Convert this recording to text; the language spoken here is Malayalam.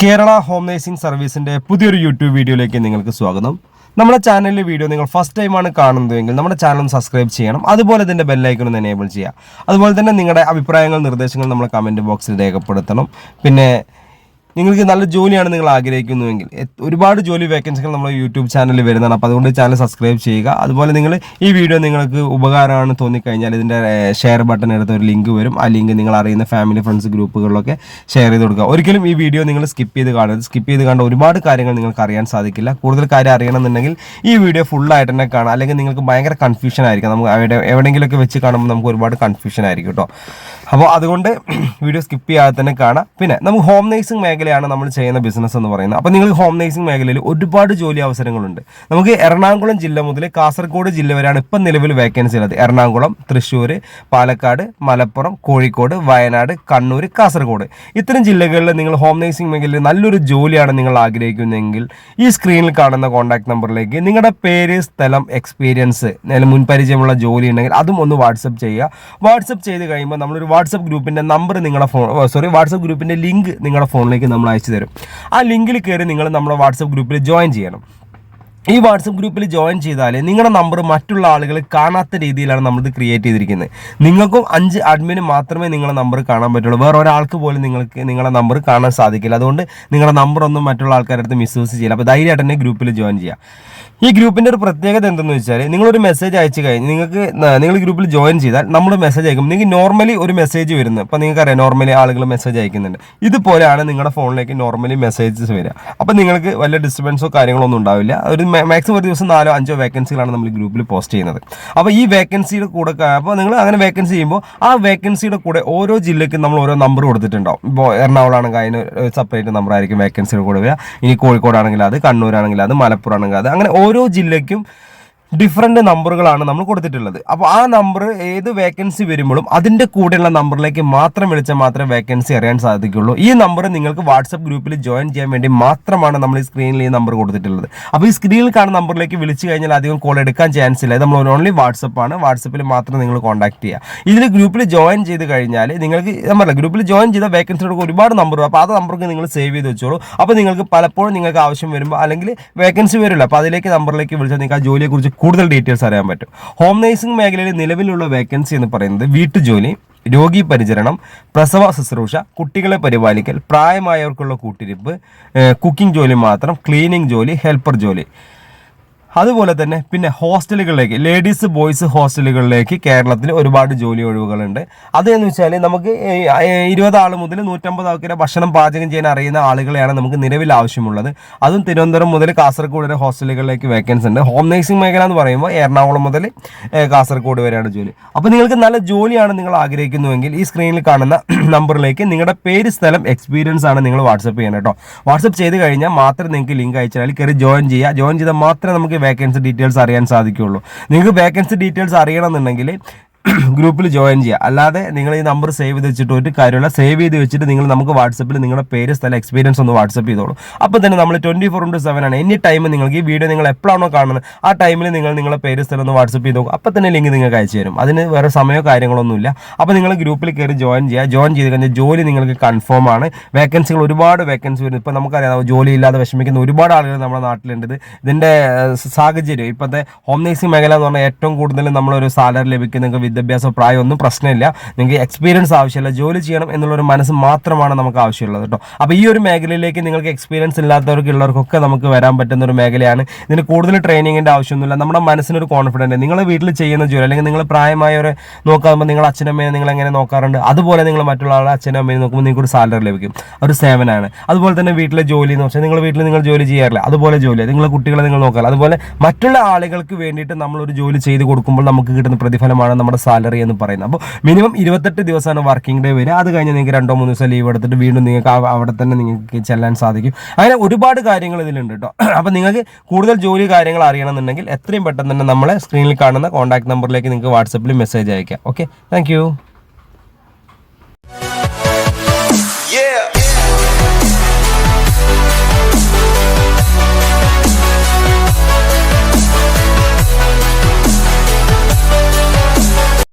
കേരള ഹോം നേഴ്സിംഗ് സർവീസിൻ്റെ പുതിയൊരു യൂട്യൂബ് വീഡിയോയിലേക്ക് നിങ്ങൾക്ക് സ്വാഗതം. നമ്മുടെ ചാനലിലെ വീഡിയോ നിങ്ങൾ ഫസ്റ്റ് ടൈമാണ് കാണുന്നതെങ്കിൽ നമ്മുടെ ചാനൽ സബ്സ്ക്രൈബ് ചെയ്യണം. അതുപോലെ തന്നെ ബെല്ലൈക്കൺ ഒന്ന് എനേബിൾ ചെയ്യുക. അതുപോലെ തന്നെ നിങ്ങളുടെ അഭിപ്രായങ്ങൾ നിർദ്ദേശങ്ങൾ നമ്മൾ കമൻറ്റ് ബോക്സിൽ രേഖപ്പെടുത്തണം. പിന്നെ നിങ്ങൾക്ക് നല്ല ജോലിയാണ് നിങ്ങൾ ആഗ്രഹിക്കുന്നുവെങ്കിൽ ഒരുപാട് ജോലി വേക്കൻസികൾ നമ്മുടെ യൂട്യൂബ് ചാനലിൽ വരുന്നതാണ്. അപ്പോൾ അതുകൊണ്ട് ചാനൽ സബ്സ്ക്രൈബ് ചെയ്യുക. അതുപോലെ നിങ്ങൾ ഈ വീഡിയോ നിങ്ങൾക്ക് ഉപകാരമാണ് തോന്നിക്കഴിഞ്ഞാൽ ഇതിൻ്റെ ഷെയർ ബട്ടൺ എടുത്ത ഒരു ലിങ്ക് വരും. ആ ലിങ്ക് നിങ്ങൾ അറിയുന്ന ഫാമിലി ഫ്രണ്ട്സ് ഗ്രൂപ്പുകളിലൊക്കെ ഷെയർ ചെയ്ത് കൊടുക്കുക. ഒരിക്കലും ഈ വീഡിയോ നിങ്ങൾ സ്കിപ്പ് ചെയ്ത് കാണരുത്. സ്കിപ്പ് ചെയ്ത് കണ്ട ഒരുപാട് കാര്യങ്ങൾ നിങ്ങൾക്ക് അറിയാൻ സാധിക്കില്ല. കൂടുതൽ കാര്യം അറിയണമെന്നുണ്ടെങ്കിൽ ഈ വീഡിയോ ഫുള്ളായിട്ട് തന്നെ കാണാം. അല്ലെങ്കിൽ നിങ്ങൾക്ക് ഭയങ്കര കൺഫ്യൂഷൻ ആയിരിക്കും. നമുക്ക് എവിടെയെങ്കിലുമൊക്കെ വെച്ച് കാണുമ്പോൾ നമുക്ക് ഒരുപാട് കൺഫ്യൂഷൻ ആയിരിക്കും കേട്ടോ. അപ്പോൾ അതുകൊണ്ട് വീഡിയോ സ്കിപ്പ് ചെയ്യാതെ തന്നെ കാണാം. പിന്നെ നമുക്ക് ഹോം നേഴ്സിംഗ് മേഖലയാണ് നമ്മൾ ചെയ്യുന്ന ബിസിനസ് എന്ന് പറയുന്നത്. അപ്പോൾ നിങ്ങൾക്ക് ഹോം നേഴ്സിംഗ് മേഖലയിൽ ഒരുപാട് ജോലി അവസരങ്ങളുണ്ട്. നമുക്ക് എറണാകുളം ജില്ല മുതൽ കാസർഗോഡ് ജില്ല വരെയാണ് ഇപ്പം നിലവിൽ വേക്കൻസി ഉള്ളത്. എറണാകുളം, തൃശ്ശൂർ, പാലക്കാട്, മലപ്പുറം, കോഴിക്കോട്, വയനാട്, കണ്ണൂർ, കാസർഗോഡ് ഇത്തരം ജില്ലകളിൽ നിങ്ങൾ ഹോം നേഴ്സിംഗ് മേഖലയിൽ നല്ലൊരു ജോലിയാണ് നിങ്ങൾ ആഗ്രഹിക്കുന്നതെങ്കിൽ ഈ സ്ക്രീനിൽ കാണുന്ന കോൺടാക്ട് നമ്പറിലേക്ക് നിങ്ങളുടെ പേര്, സ്ഥലം, എക്സ്പീരിയൻസ്, മുൻപരിചയമുള്ള ജോലി ഉണ്ടെങ്കിൽ അതും ഒന്ന് വാട്സപ്പ് ചെയ്യുക. വാട്സപ്പ് ചെയ്ത് കഴിയുമ്പോൾ നമ്മളൊരു വാട്സപ്പ് ഗ്രൂപ്പിൻ്റെ നമ്പർ വാട്സപ്പ് ഗ്രൂപ്പിൻ്റെ ലിങ്ക് നിങ്ങളുടെ ഫോണിലേക്ക് നമ്മൾ അയച്ചു തരും. ആ ലിങ്കിൽ കയറി നിങ്ങൾ നമ്മുടെ വാട്സപ്പ് ഗ്രൂപ്പിൽ ജോയിൻ ചെയ്യണം. ഈ വാട്സപ്പ് ഗ്രൂപ്പിൽ ജോയിൻ ചെയ്താൽ നിങ്ങളുടെ നമ്പർ മറ്റുള്ള ആളുകൾ കാണാത്ത രീതിയിലാണ് നമ്മളിത് ക്രിയേറ്റ് ചെയ്തിരിക്കുന്നത്. നിങ്ങൾക്കും 5 അഡ്മിന് മാത്രമേ നിങ്ങളുടെ നമ്പർ കാണാൻ പറ്റുള്ളൂ. വേറെ ഒരാൾക്ക് പോലും നിങ്ങളുടെ നമ്പർ കാണാൻ സാധിക്കില്ല. അതുകൊണ്ട് നിങ്ങളുടെ നമ്പറൊന്നും മറ്റുള്ള ആൾക്കാരുടെ അടുത്ത് മിസ്യൂസ് ചെയ്യില്ല. അപ്പോൾ ധൈര്യമായിട്ട് തന്നെ ഗ്രൂപ്പിൽ ജോയിൻ ചെയ്യുക. ഈ ഗ്രൂപ്പിൻ്റെ ഒരു പ്രത്യേകത എന്തെന്ന് വെച്ചാൽ നിങ്ങളൊരു മെസ്സേജ് അയച്ചു കഴിഞ്ഞ് നിങ്ങൾ ഗ്രൂപ്പിൽ ജോയിൻ ചെയ്താൽ നമ്മൾ മെസ്സേജ് അയക്കും. നിങ്ങൾക്ക് നോർമലി ഒരു മെസ്സേജ് വരുന്നത് ഇപ്പോൾ നിങ്ങൾക്കറിയാം, നോർമലി ആളുകൾ മെസ്സേജ് അയക്കുന്നുണ്ട്. ഇതുപോലെയാണ് നിങ്ങളുടെ ഫോണിലേക്ക് നോർമലി മെസ്സേജസ് വരിക. അപ്പോൾ നിങ്ങൾക്ക് വലിയ ഡിസ്റ്റർബൻസോ കാര്യങ്ങളോ ഒന്നും ഉണ്ടാവില്ല. ഒരു മാക്സിമം ഒരു ദിവസം 4-5 വേക്കൻസികളാണ് നമ്മൾ ഗ്രൂപ്പിൽ പോസ്റ്റ് ചെയ്യുന്നത്. അപ്പോൾ ഈ വേക്കൻസിയുടെ കൂടെ അപ്പോൾ നിങ്ങൾ അങ്ങനെ വേക്കൻസി ചെയ്യുമ്പോൾ ആ വേക്കൻസിയുടെ കൂടെ ഓരോ ജില്ലയ്ക്കും നമ്മൾ ഓരോ നമ്പർ കൊടുത്തിട്ടുണ്ടാവും. ഇപ്പോൾ എറണാകുളമാണെങ്കിൽ അതിന് സെപ്പറേറ്റ് നമ്പർ ആയിരിക്കും വേക്കൻസിയുടെ കൂടെ വരിക. ഇനി കോഴിക്കോടാണെങ്കിൽ അത്, കണ്ണൂരാണെങ്കിൽ അത്, മലപ്പുറം ആണെങ്കിൽ അത്, അങ്ങനെ ഓരോ ജില്ലയ്ക്കും ഡിഫറെൻറ്റ് നമ്പറുകളാണ് നമ്മൾ കൊടുത്തിട്ടുള്ളത്. അപ്പോൾ ആ നമ്പർ ഏത് വേക്കൻസി വരുമ്പോഴും അതിൻ്റെ കൂടെയുള്ള നമ്പറിലേക്ക് മാത്രം വിളിച്ചാൽ മാത്രമേ വേക്കൻസി അറിയാൻ സാധിക്കുള്ളൂ. ഈ നമ്പർ നിങ്ങൾക്ക് വാട്സപ്പ് ഗ്രൂപ്പിൽ ജോയിൻ ചെയ്യാൻ വേണ്ടി മാത്രമാണ് നമ്മൾ ഈ സ്ക്രീനിൽ ഈ നമ്പർ കൊടുത്തിട്ടുള്ളത്. അപ്പോൾ ഈ സ്ക്രീനിൽ കാണുന്ന നമ്പറിലേക്ക് വിളിച്ചു കഴിഞ്ഞാൽ അധികം കോൾ എടുക്കാൻ ചാൻസ് ഇല്ല. നമ്മൾ ഓൺലി വാട്സപ്പാണ്. വാട്സപ്പിൽ മാത്രം നിങ്ങൾ കോൺടാക്ട് ചെയ്യുക. ഇതിൽ ഗ്രൂപ്പിൽ ജോയിൻ ചെയ്ത് കഴിഞ്ഞാൽ നിങ്ങൾക്ക് നമ്മളല്ല, ഗ്രൂപ്പിൽ ജോയിൻ ചെയ്ത വേക്കൻസിയുടെ ഒരുപാട് നമ്പർ, അപ്പോൾ ആ നമ്പർക്ക് നിങ്ങൾ സേവ് ചെയ്ത് വെച്ചോളൂ. അപ്പോൾ നിങ്ങൾക്ക് പലപ്പോഴും നിങ്ങൾക്ക് ആവശ്യം വരുമ്പോൾ അല്ലെങ്കിൽ വേക്കൻസി വരില്ല, അപ്പോൾ അതിലേക്ക് നമ്പറിലേക്ക് വിളിച്ചാൽ നിങ്ങൾക്ക് ആ ജോലിയെക്കുറിച്ച് കൂടുതൽ ഡീറ്റെയിൽസ് അറിയാൻ പറ്റും. ഹോം നേഴ്സിംഗ് മേഖലയിൽ നിലവിലുള്ള വേക്കൻസി എന്ന് പറയുന്നത് വീട്ടുജോലി, രോഗി പരിചരണം, പ്രസവ ശുശ്രൂഷ, കുട്ടികളെ പരിപാലിക്കൽ, പ്രായമായവർക്കുള്ള കൂട്ടിരിപ്പ്, കുക്കിംഗ് ജോലി മാത്രം, ക്ലീനിങ് ജോലി, ഹെൽപ്പർ ജോലി. അതുപോലെ തന്നെ പിന്നെ ഹോസ്റ്റലുകളിലേക്ക്, ലേഡീസ് ബോയ്സ് ഹോസ്റ്റലുകളിലേക്ക് കേരളത്തിൽ ഒരുപാട് ജോലി ഒഴിവുകളുണ്ട്. അതെന്ന് വെച്ചാൽ നമുക്ക് 20 ആൾ മുതൽ 150 ആൾക്കാരെ ഭക്ഷണം പാചകം ചെയ്യാൻ അറിയുന്ന ആളുകളെയാണ് നമുക്ക് നിലവിൽ ആവശ്യമുള്ളത്. അതും തിരുവനന്തപുരം മുതൽ കാസർഗോഡ് വരെ ഹോസ്റ്റലുകളിലേക്ക് വേക്കൻസി ഉണ്ട്. ഹോം നേഴ്സിംഗ് മേഖല എന്ന് പറയുമ്പോൾ എറണാകുളം മുതൽ കാസർഗോഡ് വരെയാണ് ജോലി. അപ്പോൾ നിങ്ങൾക്ക് നല്ല ജോലിയാണ് നിങ്ങൾ ആഗ്രഹിക്കുന്നുവെങ്കിൽ ഈ സ്ക്രീനിൽ കാണുന്ന നമ്പറിലേക്ക് നിങ്ങളുടെ പേര്, സ്ഥലം, എക്സ്പീരിയൻസ് ആണ് നിങ്ങൾ വാട്സപ്പ് ചെയ്യണം കേട്ടോ. വാട്സപ്പ് ചെയ്ത് കഴിഞ്ഞാൽ മാത്രമേ നിങ്ങൾക്ക് ലിങ്ക് അയച്ചാൽ കയറി ജോയിൻ ചെയ്യുക. ജോയിൻ ചെയ്താൽ മാത്രമേ നമുക്ക് വേക്കൻസി ഡീറ്റെയിൽസ് അറിയാൻ സാധിക്കുകയുള്ളൂ. നിങ്ങൾക്ക് വേക്കൻസി ഡീറ്റെയിൽസ് അറിയണമെന്നുണ്ടെങ്കിൽ ഗ്രൂപ്പിൽ ജോയിൻ ചെയ്യുക. അല്ലാതെ നിങ്ങൾ ഈ നമ്പർ സേവ് ചെയ്ത് വെച്ചിട്ട് ഒരു കാര്യമില്ല. സേവ് ചെയ്ത് വെച്ചിട്ട് നിങ്ങൾ നമുക്ക് വാട്സപ്പിൽ നിങ്ങളുടെ പേര്, സ്ഥലം, എക്സ്പീരിയൻസ് ഒന്ന് വാട്സപ്പ് ചെയ്തോളൂ. അപ്പോൾ തന്നെ നമ്മൾ 24/7 ആണ്. എനി ടൈം നിങ്ങൾക്ക് ഈ വീഡിയോ നിങ്ങൾ എപ്പോഴാണോ കാണുന്നത് ആ ടൈമിൽ നിങ്ങളുടെ പേര്, സ്ഥലം ഒന്ന് വാട്സപ്പ് ചെയ്ത് നോക്കും. അപ്പോൾ തന്നെ ലിങ്ക് നിങ്ങൾക്ക് അയച്ചു തരും. അതിന് വേറെ സമയമോ കാര്യങ്ങളൊന്നുമില്ല. അപ്പോൾ നിങ്ങൾ ഗ്രൂപ്പിൽ കയറി ജോയിൻ ചെയ്യുക. ജോയിൻ ചെയ്ത് കഴിഞ്ഞാൽ ജോലി നിങ്ങൾക്ക് കൺഫേം ആണ്. വേക്കൻസികൾ ഒരുപാട് വേക്കൻസി വരും. ഇപ്പോൾ നമുക്കറിയാം, ജോലി ഇല്ലാതെ വിഷമിക്കുന്ന ഒരുപാട് ആളുകൾ നമ്മുടെ നാട്ടിലുണ്ട്. ഇതിൻ്റെ സാഹചര്യം ഇപ്പോഴത്തെ ഹോം നേഴ്സിംഗ് മേഖല എന്ന് പറഞ്ഞാൽ ഏറ്റവും കൂടുതൽ നമ്മളൊരു സാലറി ലഭിക്കുന്ന വിദ്യാഭ്യാസ പ്രായം ഒന്നും പ്രശ്നമില്ല. നിങ്ങൾക്ക് എക്സ്പീരിയൻസ് ആവശ്യമില്ല, ജോലി ചെയ്യണം എന്നുള്ളൊരു മനസ്സ് മാത്രമാണ് നമുക്ക് ആവശ്യമുള്ളത് കേട്ടോ. അപ്പോൾ ഈ ഒരു മേഖലയിലേക്ക് നിങ്ങൾക്ക് എക്സ്പീരിയൻസ് ഉള്ളവർക്കൊക്കെ നമുക്ക് വരാൻ പറ്റുന്ന ഒരു മേഖലയാണ്. ഇതിന് കൂടുതൽ ട്രെയിനിങ്ങിൻ്റെ ആവശ്യമൊന്നുമില്ല. നമ്മുടെ മനസ്സിനൊരു കോൺഫിഡൻറ്റ്, നിങ്ങൾ വീട്ടിൽ ചെയ്യുന്ന ജോലി അല്ലെങ്കിൽ നിങ്ങൾ പ്രായമായവരെ നോക്കാറുമ്പോൾ നിങ്ങൾ അച്ഛനമ്മയെ നിങ്ങൾ എങ്ങനെ നോക്കാറുണ്ട്, അതുപോലെ നിങ്ങൾ മറ്റുള്ള ആളെ അച്ഛനും അമ്മയെ നോക്കുമ്പോൾ നിങ്ങൾക്ക് ഒരു സാലറി ലഭിക്കും. ഒരു സേവനമാണ്. അതുപോലെ തന്നെ വീട്ടിലെ ജോലി എന്ന് വെച്ചാൽ നിങ്ങൾ വീട്ടിൽ നിങ്ങൾ ജോലി ചെയ്യാറില്ല, അതുപോലെ ജോലി നിങ്ങളെ കുട്ടികളെ നിങ്ങൾ നോക്കാറില്ല. അതുപോലെ മറ്റുള്ള ആളുകൾക്ക് വേണ്ടിയിട്ട് നമ്മളൊരു ജോലി ചെയ്ത് കൊടുക്കുമ്പോൾ നമുക്ക് കിട്ടുന്ന പ്രതിഫലമാണ് നമ്മുടെ സാലറി എന്ന് പറയുന്നത്. അപ്പോൾ മിനിമം 28 ദിവസമാണ് വർക്കിംഗ് ഡേ വരിക. അത് കഴിഞ്ഞ് നിങ്ങൾക്ക് 2-3 ദിവസം ലീവ് എടുത്തിട്ട് വീണ്ടും നിങ്ങൾക്ക് അവിടെ തന്നെ നിങ്ങൾക്ക് ചെല്ലാൻ സാധിക്കും. അങ്ങനെ ഒരുപാട് കാര്യങ്ങൾ ഇതിലുണ്ട് കേട്ടോ. അപ്പോൾ നിങ്ങൾക്ക് കൂടുതൽ ജോലി കാര്യങ്ങൾ അറിയണമെന്നുണ്ടെങ്കിൽ എത്രയും പെട്ടെന്ന് തന്നെ നമ്മളെ സ്ക്രീനിൽ കാണുന്ന കോൺടാക്ട് നമ്പറിലേക്ക് നിങ്ങൾക്ക് വാട്സപ്പിൽ മെസ്സേജ് അയക്കാം. Okay, thank